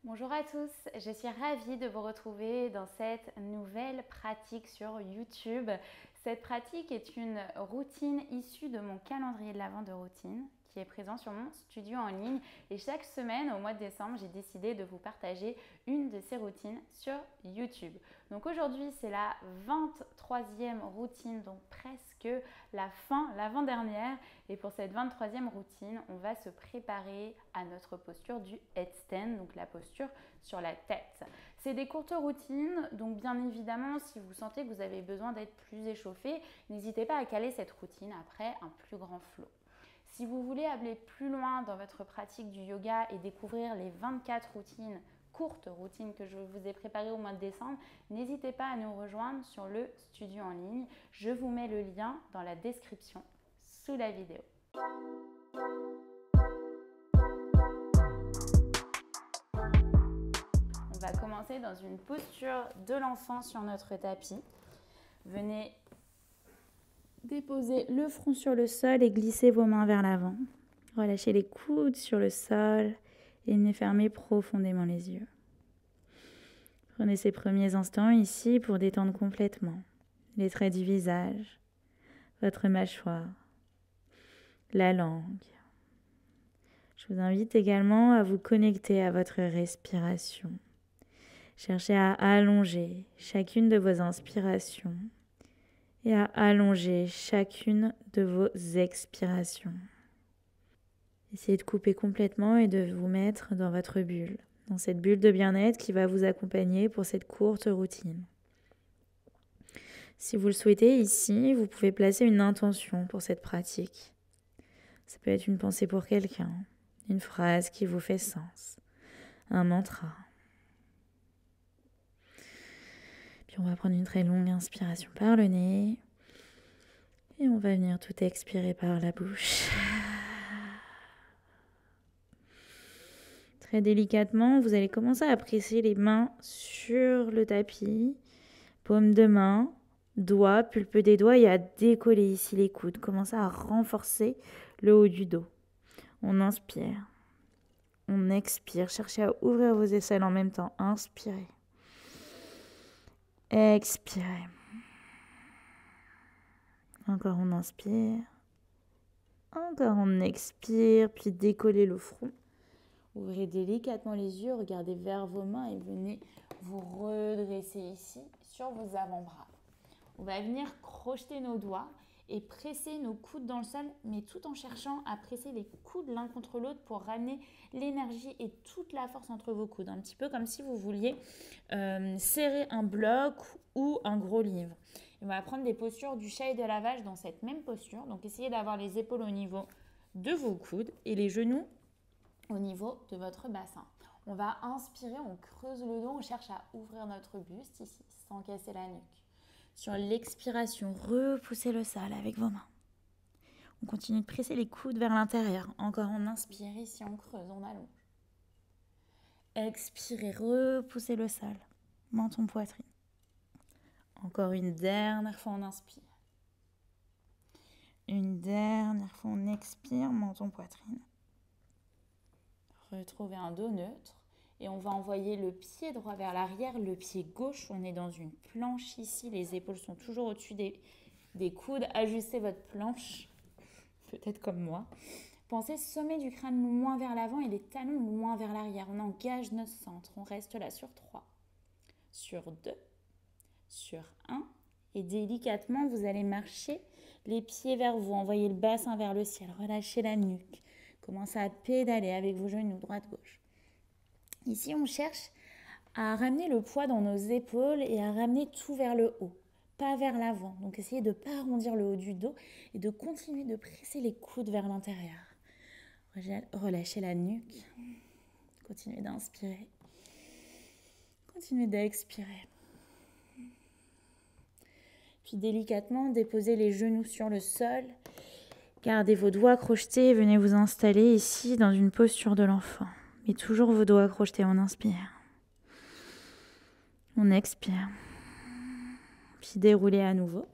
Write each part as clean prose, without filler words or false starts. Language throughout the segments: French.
Bonjour à tous, je suis ravie de vous retrouver dans cette nouvelle pratique sur YouTube. Cette pratique est une routine issue de mon calendrier de l'Avent de routine qui est présent sur mon studio en ligne et chaque semaine au mois de décembre j'ai décidé de vous partager une de ces routines sur YouTube. Donc aujourd'hui c'est la 23e routine, donc presque la fin, l'avant-dernière, et pour cette 23e routine on va se préparer à notre posture du headstand, donc la posture sur la tête. C'est des courtes routines, donc bien évidemment si vous sentez que vous avez besoin d'être plus échauffé, n'hésitez pas à caler cette routine après un plus grand flow. Si vous voulez aller plus loin dans votre pratique du yoga et découvrir les 24 courtes routines que je vous ai préparées au mois de décembre, n'hésitez pas à nous rejoindre sur le studio en ligne. Je vous mets le lien dans la description sous la vidéo. On va commencer dans une posture de l'enfant sur notre tapis. Venez déposer le front sur le sol et glisser vos mains vers l'avant. Relâchez les coudes sur le sol et venez fermer profondément les yeux. Prenez ces premiers instants ici pour détendre complètement les traits du visage, votre mâchoire, la langue. Je vous invite également à vous connecter à votre respiration. Cherchez à allonger chacune de vos inspirations et à allonger chacune de vos expirations. Essayez de couper complètement et de vous mettre dans votre bulle, dans cette bulle de bien-être qui va vous accompagner pour cette courte routine. Si vous le souhaitez ici, vous pouvez placer une intention pour cette pratique. Ça peut être une pensée pour quelqu'un, une phrase qui vous fait sens, un mantra. Puis on va prendre une très longue inspiration par le nez et on va venir tout expirer par la bouche. Très délicatement, vous allez commencer à presser les mains sur le tapis, paume de main, doigts, pulpe des doigts et à décoller ici les coudes. Commencez à renforcer le haut du dos. On inspire, on expire. Cherchez à ouvrir vos aisselles en même temps. Inspirez. Expirez. Encore on inspire. Encore on expire, puis décollez le front. Ouvrez délicatement les yeux, regardez vers vos mains et venez vous redresser ici sur vos avant-bras. On va venir crocheter nos doigts et presser nos coudes dans le sol, mais tout en cherchant à presser les coudes l'un contre l'autre pour ramener l'énergie et toute la force entre vos coudes. Un petit peu comme si vous vouliez serrer un bloc ou un gros livre. Et on va prendre des postures du chat et de la vache dans cette même posture. Donc essayez d'avoir les épaules au niveau de vos coudes et les genoux au niveau de votre bassin. On va inspirer, on creuse le dos, on cherche à ouvrir notre buste ici sans casser la nuque. Sur l'expiration, repoussez le sol avec vos mains. On continue de presser les coudes vers l'intérieur. Encore on inspire ici, on creuse, on allonge. Expirez, repoussez le sol, menton, poitrine. Encore une dernière fois, on inspire. Une dernière fois, on expire, menton, poitrine. Retrouvez un dos neutre et on va envoyer le pied droit vers l'arrière, le pied gauche. On est dans une planche ici, les épaules sont toujours au-dessus des coudes. Ajustez votre planche, peut-être comme moi. Pensez sommet du crâne loin vers l'avant et les talons loin vers l'arrière. On engage notre centre. On reste là sur 3, sur 2, sur 1. Et délicatement, vous allez marcher les pieds vers vous. Envoyez le bassin vers le ciel. Relâchez la nuque. Commencez à pédaler avec vos genoux droite-gauche. Ici, on cherche à ramener le poids dans nos épaules et à ramener tout vers le haut, pas vers l'avant. Donc, essayez de ne pas arrondir le haut du dos et de continuer de presser les coudes vers l'intérieur. Relâchez la nuque. Continuez d'inspirer. Continuez d'expirer. Puis, délicatement, déposez les genoux sur le sol. Gardez vos doigts crochetés et venez vous installer ici dans une posture de l'enfant. Mais toujours vos doigts crochetés, on inspire. On expire. Puis déroulez à nouveau.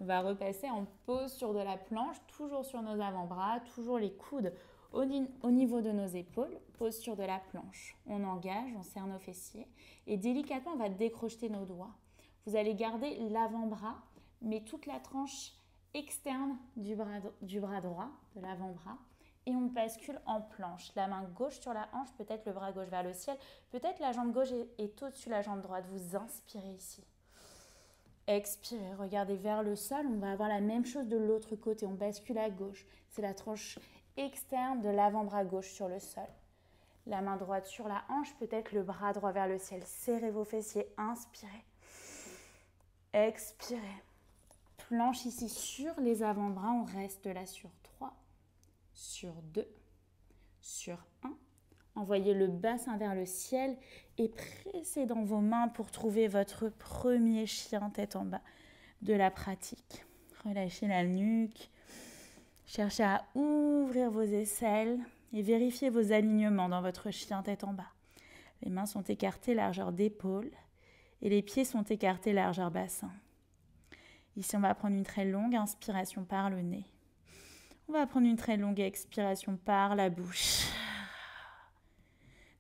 On va repasser en posture de la planche, toujours sur nos avant-bras, toujours les coudes Au niveau de nos épaules, posture de la planche. On engage, on serre nos fessiers et délicatement, on va décrocheter nos doigts. Vous allez garder l'avant-bras, mais toute la tranche externe du bras droit, de l'avant-bras. Et on bascule en planche. La main gauche sur la hanche, peut-être le bras gauche vers le ciel. Peut-être la jambe gauche est au-dessus de la jambe droite. Vous inspirez ici. Expirez, regardez vers le sol. On va avoir la même chose de l'autre côté. On bascule à gauche. C'est la tranche externe de l'avant-bras gauche sur le sol. La main droite sur la hanche, peut-être le bras droit vers le ciel. Serrez vos fessiers, inspirez. Expirez. Planche ici sur les avant-bras. On reste là sur 3, sur 2, sur 1. Envoyez le bassin vers le ciel et pressez dans vos mains pour trouver votre premier chien tête en bas de la pratique. Relâchez la nuque. Cherchez à ouvrir vos aisselles et vérifiez vos alignements dans votre chien tête en bas. Les mains sont écartées largeur d'épaule et les pieds sont écartés largeur bassin. Ici, on va prendre une très longue inspiration par le nez. On va prendre une très longue expiration par la bouche.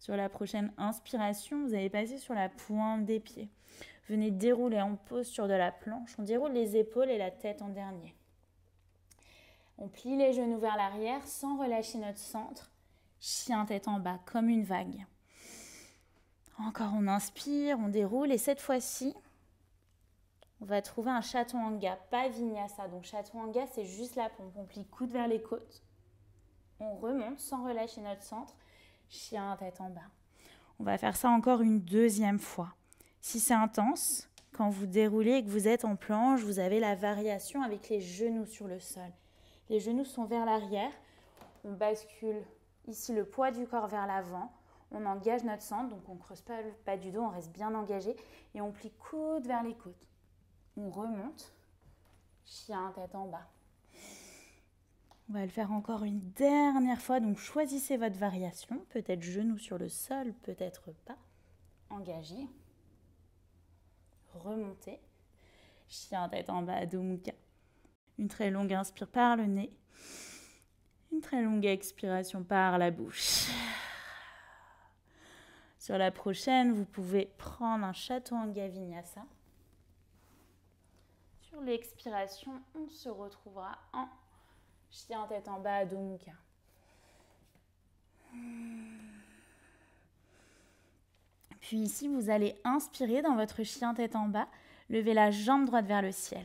Sur la prochaine inspiration, vous allez passer sur la pointe des pieds. Venez dérouler en posture de la planche. On déroule les épaules et la tête en dernier. On plie les genoux vers l'arrière sans relâcher notre centre. Chien tête en bas, comme une vague. Encore, on inspire, on déroule. Et cette fois-ci, on va trouver un chaturanga, pas vinyasa. Donc chaturanga, c'est juste la pompe. On plie coude vers les côtes. On remonte sans relâcher notre centre. Chien tête en bas. On va faire ça encore une deuxième fois. Si c'est intense, quand vous déroulez et que vous êtes en planche, vous avez la variation avec les genoux sur le sol. Les genoux sont vers l'arrière. On bascule ici le poids du corps vers l'avant. On engage notre centre, donc on ne creuse pas le bas du dos, on reste bien engagé. Et on plie coude vers les côtes. On remonte. Chien tête en bas. On va le faire encore une dernière fois. Donc choisissez votre variation. Peut-être genoux sur le sol, peut-être pas. Engagez. Remontez. Chien tête en bas, Adho Mukha. Une très longue inspire par le nez. Une très longue expiration par la bouche. Sur la prochaine, vous pouvez prendre un chaturanga vinyasa. Sur l'expiration, on se retrouvera en chien tête en bas, Adho Mukha. Puis ici, vous allez inspirer dans votre chien tête en bas, lever la jambe droite vers le ciel.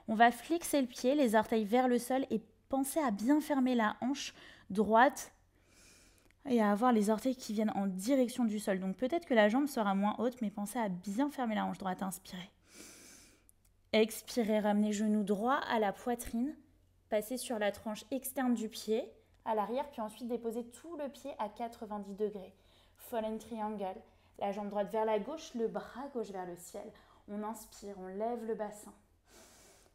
On va flexer le pied, les orteils vers le sol et pensez à bien fermer la hanche droite et à avoir les orteils qui viennent en direction du sol. Donc peut-être que la jambe sera moins haute, mais pensez à bien fermer la hanche droite. Inspirez. Expirez, ramenez genou droit à la poitrine. Passez sur la tranche externe du pied à l'arrière, puis ensuite déposez tout le pied à 90 degrés. Fallen triangle. La jambe droite vers la gauche, le bras gauche vers le ciel. On inspire, on lève le bassin.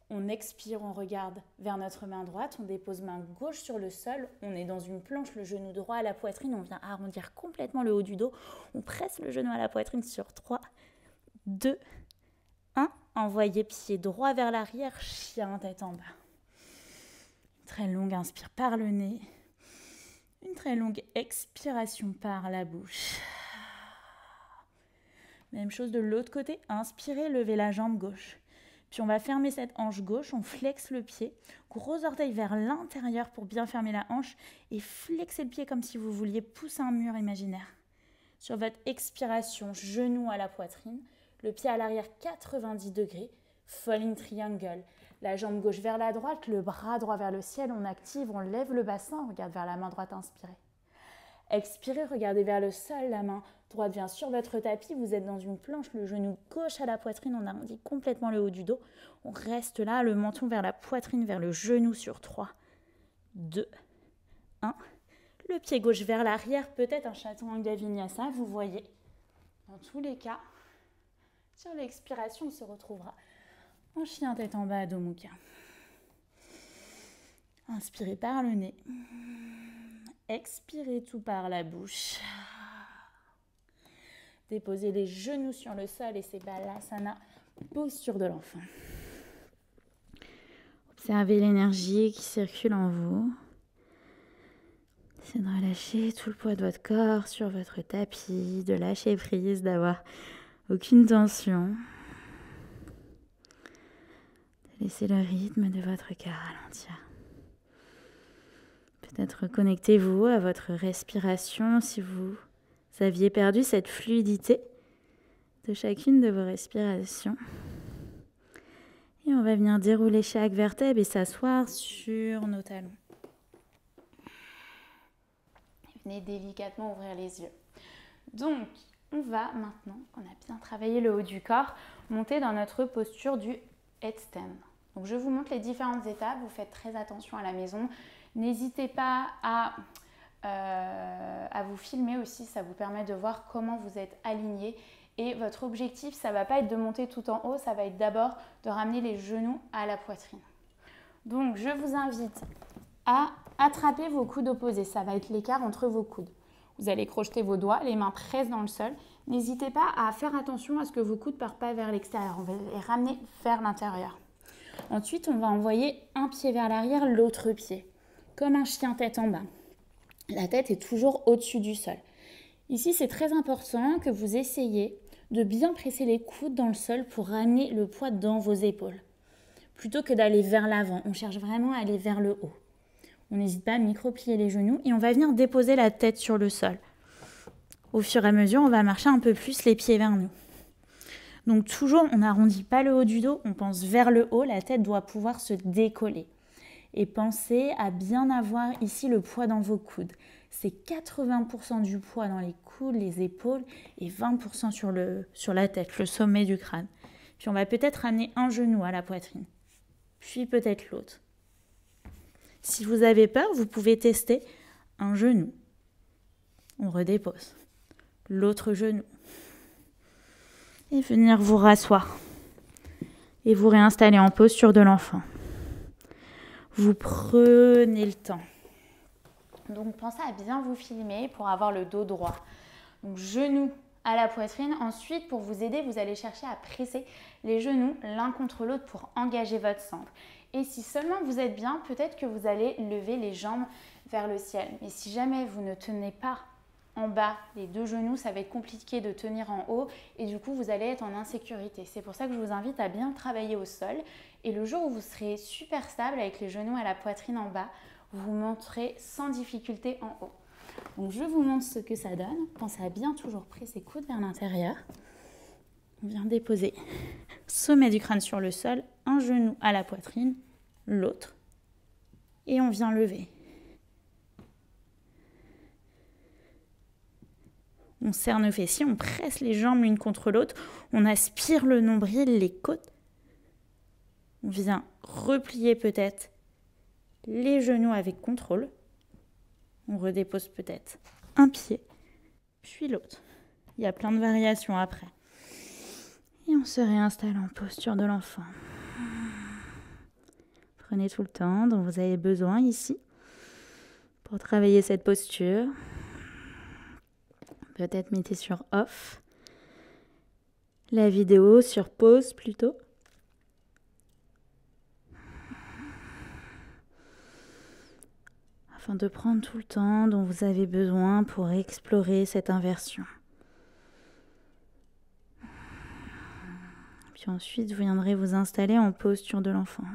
On expire, on regarde vers notre main droite, on dépose main gauche sur le sol, on est dans une planche, le genou droit à la poitrine, on vient arrondir complètement le haut du dos, on presse le genou à la poitrine sur 3, 2, 1. Envoyez pied droit vers l'arrière, chien tête en bas. Une très longue inspire par le nez, une très longue expiration par la bouche. Même chose de l'autre côté, inspirez, levez la jambe gauche. Puis on va fermer cette hanche gauche, on flexe le pied, gros orteil vers l'intérieur pour bien fermer la hanche et flexez le pied comme si vous vouliez pousser un mur imaginaire. Sur votre expiration, genou à la poitrine, le pied à l'arrière 90 degrés, falling triangle. La jambe gauche vers la droite, le bras droit vers le ciel, on active, on lève le bassin, on regarde vers la main droite, inspirez. Expirez, regardez vers le sol, la main droite vient sur votre tapis, vous êtes dans une planche, le genou gauche à la poitrine, on arrondit complètement le haut du dos. On reste là, le menton vers la poitrine, vers le genou sur 3, 2, 1. Le pied gauche vers l'arrière, peut-être un chaturanga vinyasa, vous voyez. Dans tous les cas, sur l'expiration, on se retrouvera en chien tête en bas, Adho Mukha. Inspirez par le nez. Expirez tout par la bouche. Déposez les genoux sur le sol et c'est Balasana, posture de l'enfant. Observez l'énergie qui circule en vous. C'est de relâcher tout le poids de votre corps sur votre tapis, de lâcher prise, d'avoir aucune tension. De laisser le rythme de votre cœur ralentir. Peut-être connectez-vous à votre respiration si vous aviez perdu cette fluidité de chacune de vos respirations. Et on va venir dérouler chaque vertèbre et s'asseoir sur nos talons. Venez délicatement ouvrir les yeux. Donc, on va maintenant, on a bien travaillé le haut du corps, monter dans notre posture du headstand. Donc, je vous montre les différentes étapes. Vous faites très attention à la maison. N'hésitez pas à vous filmer aussi. Ça vous permet de voir comment vous êtes aligné. Et votre objectif, ça ne va pas être de monter tout en haut. Ça va être d'abord de ramener les genoux à la poitrine. Donc, je vous invite à attraper vos coudes opposés. Ça va être l'écart entre vos coudes. Vous allez crocheter vos doigts, les mains presses dans le sol. N'hésitez pas à faire attention à ce que vos coudes ne partent pas vers l'extérieur. On va les ramener vers l'intérieur. Ensuite, on va envoyer un pied vers l'arrière, l'autre pied. Comme un chien tête en bas. La tête est toujours au-dessus du sol. Ici, c'est très important que vous essayiez de bien presser les coudes dans le sol pour ramener le poids dans vos épaules. Plutôt que d'aller vers l'avant, on cherche vraiment à aller vers le haut. On n'hésite pas à micro-plier les genoux et on va venir déposer la tête sur le sol. Au fur et à mesure, on va marcher un peu plus les pieds vers nous. Donc toujours, on n'arrondit pas le haut du dos, on pense vers le haut, la tête doit pouvoir se décoller. Et pensez à bien avoir ici le poids dans vos coudes. C'est 80% du poids dans les coudes, les épaules et 20% sur la tête, le sommet du crâne. Puis on va peut-être ramener un genou à la poitrine, puis peut-être l'autre. Si vous avez peur, vous pouvez tester un genou. On redépose. L'autre genou. Et venir vous rasseoir. Et vous réinstaller en posture de l'enfant. Vous prenez le temps. Donc pensez à bien vous filmer pour avoir le dos droit. Donc genou à la poitrine. Ensuite, pour vous aider, vous allez chercher à presser les genoux l'un contre l'autre pour engager votre centre. Et si seulement vous êtes bien, peut-être que vous allez lever les jambes vers le ciel. Mais si jamais vous ne tenez pas en bas les deux genoux, ça va être compliqué de tenir en haut et du coup, vous allez être en insécurité. C'est pour ça que je vous invite à bien travailler au sol. Et le jour où vous serez super stable avec les genoux à la poitrine en bas, vous monterez sans difficulté en haut. Donc, je vous montre ce que ça donne. Pensez à bien toujours presser coudes vers l'intérieur. On vient déposer sommet du crâne sur le sol, un genou à la poitrine, l'autre. Et on vient lever. On serre nos fessiers, on presse les jambes l'une contre l'autre, on aspire le nombril, les côtes. On vient replier peut-être les genoux avec contrôle. On redépose peut-être un pied, puis l'autre. Il y a plein de variations après. Et on se réinstalle en posture de l'enfant. Prenez tout le temps dont vous avez besoin ici pour travailler cette posture. Peut-être mettez sur off la vidéo, sur pause plutôt. Afin de prendre tout le temps dont vous avez besoin pour explorer cette inversion. Puis ensuite, vous viendrez vous installer en posture de l'enfant.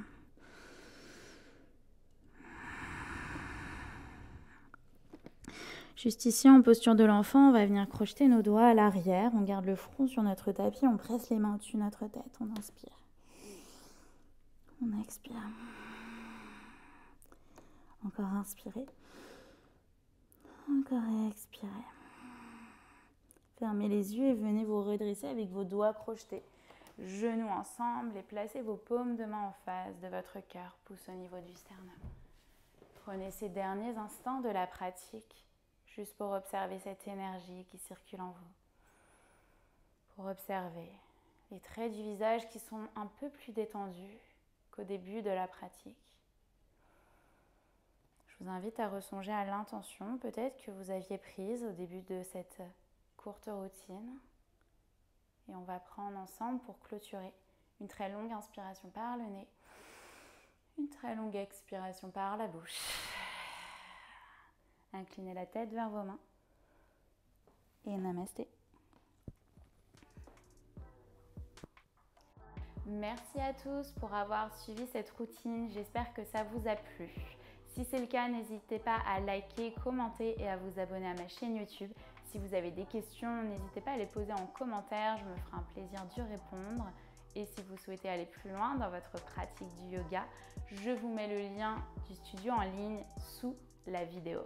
Juste ici, en posture de l'enfant, on va venir crocheter nos doigts à l'arrière. On garde le front sur notre tapis, on presse les mains au-dessus de notre tête. On inspire. On expire. Encore inspirer. Encore expirer. Fermez les yeux et venez vous redresser avec vos doigts crochetés. Genoux ensemble et placez vos paumes de main en face de votre cœur, pouce au niveau du sternum. Prenez ces derniers instants de la pratique juste pour observer cette énergie qui circule en vous. Pour observer les traits du visage qui sont un peu plus détendus qu'au début de la pratique. Je vous invite à ressonger à l'intention peut-être que vous aviez prise au début de cette courte routine. Et on va prendre ensemble pour clôturer une très longue inspiration par le nez, une très longue expiration par la bouche. inclinez la tête vers vos mains et namasté. Merci à tous pour avoir suivi cette routine, j'espère que ça vous a plu. Si c'est le cas, n'hésitez pas à liker, commenter et à vous abonner à ma chaîne YouTube. Si vous avez des questions, n'hésitez pas à les poser en commentaire, je me ferai un plaisir d'y répondre. Et si vous souhaitez aller plus loin dans votre pratique du yoga, je vous mets le lien du studio en ligne sous la vidéo.